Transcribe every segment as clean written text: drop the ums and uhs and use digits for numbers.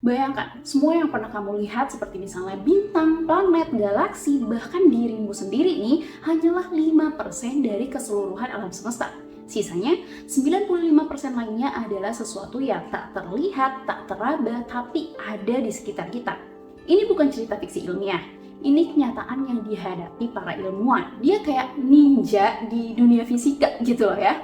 Bayangkan, semua yang pernah kamu lihat seperti misalnya bintang, planet, galaksi, bahkan dirimu sendiri nih hanyalah 5% dari keseluruhan alam semesta. Sisanya, 95% lainnya adalah sesuatu yang tak terlihat, tak teraba, tapi ada di sekitar kita. Ini bukan cerita fiksi ilmiah, ini kenyataan yang dihadapi para ilmuwan. Dia kayak ninja di dunia fisika gitu loh ya.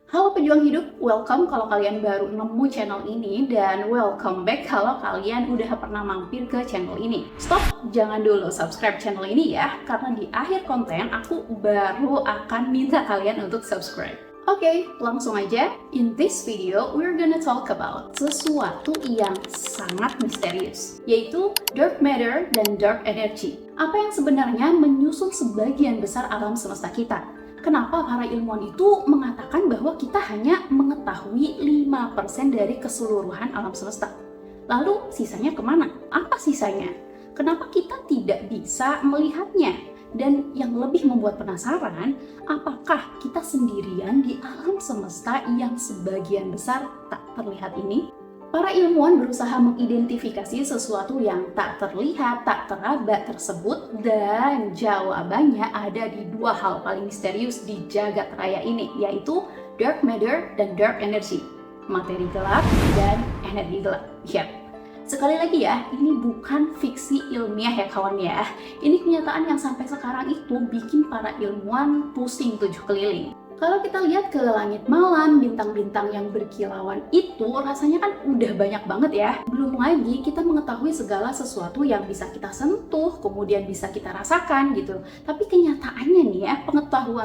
Halo pejuang hidup, welcome kalau kalian baru nemu channel ini, dan welcome back kalau kalian udah pernah mampir ke channel ini. Stop, jangan dulu subscribe channel ini ya, karena di akhir konten aku baru akan minta kalian untuk subscribe. Oke, langsung aja. In this video, we're gonna talk about sesuatu yang sangat misterius, yaitu dark matter dan dark energy. Apa yang sebenarnya menyusun sebagian besar alam semesta kita? Kenapa para ilmuwan itu mengatakan bahwa kita hanya mengetahui 5% dari keseluruhan alam semesta? Lalu sisanya kemana? Apa sisanya? Kenapa kita tidak bisa melihatnya? Dan yang lebih membuat penasaran, apakah kita sendirian di alam semesta yang sebagian besar tak terlihat ini? Para ilmuwan berusaha mengidentifikasi sesuatu yang tak terlihat, tak teraba tersebut, dan jawabannya ada di dua hal paling misterius di jagat raya ini, yaitu dark matter dan dark energy, materi gelap dan energi gelap. Yap. Sekali lagi ya, ini bukan fiksi ilmiah ya kawan ya. Ini kenyataan yang sampai sekarang itu bikin para ilmuwan pusing tujuh keliling. Kalau kita lihat ke langit malam, bintang-bintang yang berkilauan itu rasanya kan udah banyak banget ya. Belum lagi kita mengetahui segala sesuatu yang bisa kita sentuh, kemudian bisa kita rasakan gitu. Tapi kenyataannya nih ya,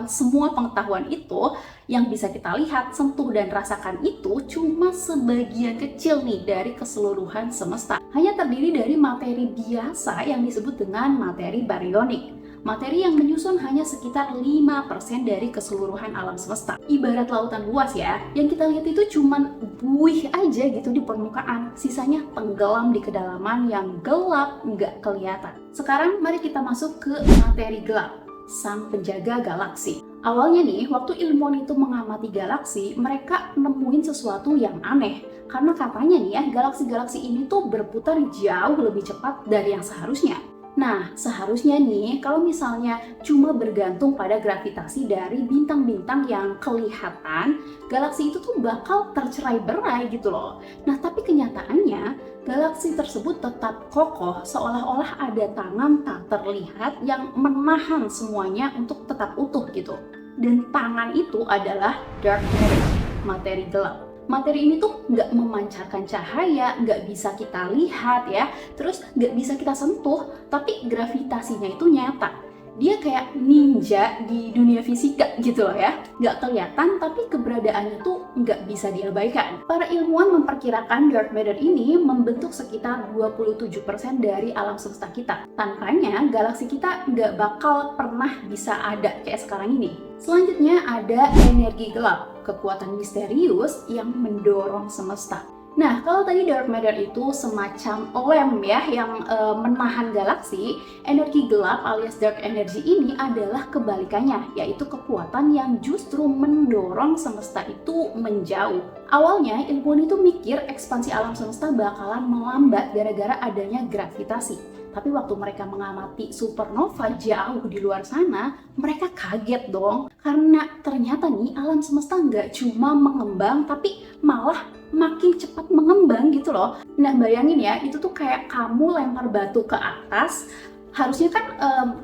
semua pengetahuan itu yang bisa kita lihat, sentuh, dan rasakan itu cuma sebagian kecil nih dari keseluruhan semesta. Hanya terdiri dari materi biasa yang disebut dengan materi baryonik. Materi yang menyusun hanya sekitar 5% dari keseluruhan alam semesta. Ibarat lautan luas ya, yang kita lihat itu cuman buih aja gitu di permukaan. Sisanya tenggelam di kedalaman yang gelap, nggak kelihatan. Sekarang mari kita masuk ke materi gelap, sang penjaga galaksi. Awalnya nih, waktu ilmuwan itu mengamati galaksi, mereka nemuin sesuatu yang aneh. Karena katanya nih ya, galaksi-galaksi ini tuh berputar jauh lebih cepat dari yang seharusnya. Nah, seharusnya nih, kalau misalnya cuma bergantung pada gravitasi dari bintang-bintang yang kelihatan, galaksi itu tuh bakal tercerai-berai gitu loh. Nah, tapi kenyataannya, galaksi tersebut tetap kokoh, seolah-olah ada tangan tak terlihat yang menahan semuanya untuk tetap utuh gitu. Dan tangan itu adalah dark matter, materi gelap. Materi ini tuh nggak memancarkan cahaya, nggak bisa kita lihat ya, terus nggak bisa kita sentuh, tapi gravitasinya itu nyata. Dia kayak ninja di dunia fisika gitu loh ya. Nggak kelihatan, tapi keberadaannya tuh nggak bisa diabaikan. Para ilmuwan memperkirakan dark matter ini membentuk sekitar 27% dari alam semesta kita. Tanpanya, galaksi kita nggak bakal pernah bisa ada kayak sekarang ini. Selanjutnya ada energi gelap, kekuatan misterius yang mendorong semesta. Nah, kalau tadi dark matter itu semacam lem ya yang menahan galaksi, energi gelap alias dark energy ini adalah kebalikannya, yaitu kekuatan yang justru mendorong semesta itu menjauh. Awalnya ilmuwan itu mikir ekspansi alam semesta bakalan melambat gara-gara adanya gravitasi. Tapi waktu mereka mengamati supernova jauh di luar sana, mereka kaget dong. Karena ternyata nih alam semesta nggak cuma mengembang, tapi malah makin cepat mengembang gitu loh. Nah bayangin ya, itu tuh kayak kamu lempar batu ke atas, harusnya kan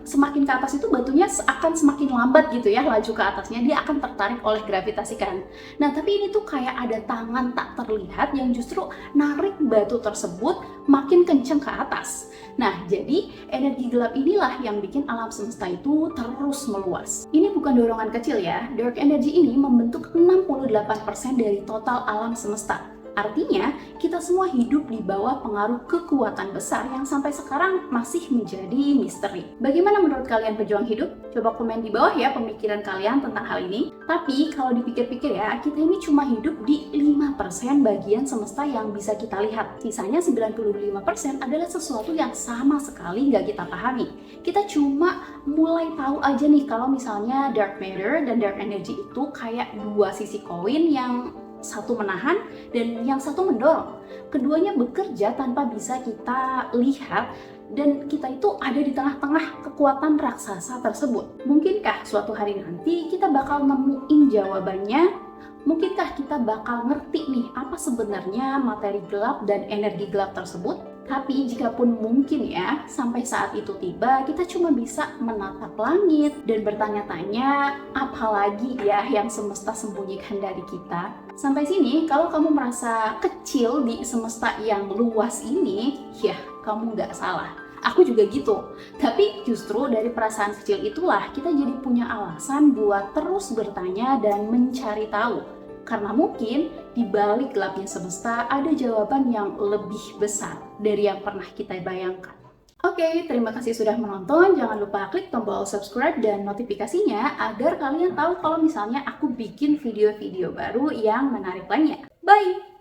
semakin ke atas itu batunya akan semakin lambat gitu ya laju ke atasnya, dia akan tertarik oleh gravitasi kan. Nah tapi ini tuh kayak ada tangan tak terlihat yang justru narik batu tersebut makin kencang ke atas. Nah jadi energi gelap inilah yang bikin alam semesta itu terus meluas. Ini bukan dorongan kecil ya, dark energy ini membentuk 68% dari total alam semesta. Artinya, kita semua hidup di bawah pengaruh kekuatan besar yang sampai sekarang masih menjadi misteri. Bagaimana menurut kalian pejuang hidup? Coba komen di bawah ya pemikiran kalian tentang hal ini. Tapi kalau dipikir-pikir ya, kita ini cuma hidup di 5% bagian semesta yang bisa kita lihat. Sisanya 95% adalah sesuatu yang sama sekali nggak kita pahami. Kita cuma mulai tahu aja nih kalau misalnya dark matter dan dark energy itu kayak dua sisi koin yang satu menahan dan yang satu mendorong. Keduanya bekerja tanpa bisa kita lihat dan kita itu ada di tengah-tengah kekuatan raksasa tersebut. Mungkinkah suatu hari nanti kita bakal nemuin jawabannya? Mungkinkah kita bakal ngerti nih apa sebenarnya materi gelap dan energi gelap tersebut? Tapi jikapun mungkin ya, sampai saat itu tiba, kita cuma bisa menatap langit dan bertanya-tanya, apalagi ya yang semesta sembunyikan dari kita. Sampai sini, kalau kamu merasa kecil di semesta yang luas ini, ya kamu nggak salah. Aku juga gitu. Tapi justru dari perasaan kecil itulah kita jadi punya alasan buat terus bertanya dan mencari tahu. Karena mungkin di balik gelapnya semesta ada jawaban yang lebih besar dari yang pernah kita bayangkan. Oke, terima kasih sudah menonton. Jangan lupa klik tombol subscribe dan notifikasinya agar kalian tahu kalau misalnya aku bikin video-video baru yang menarik lainnya. Bye!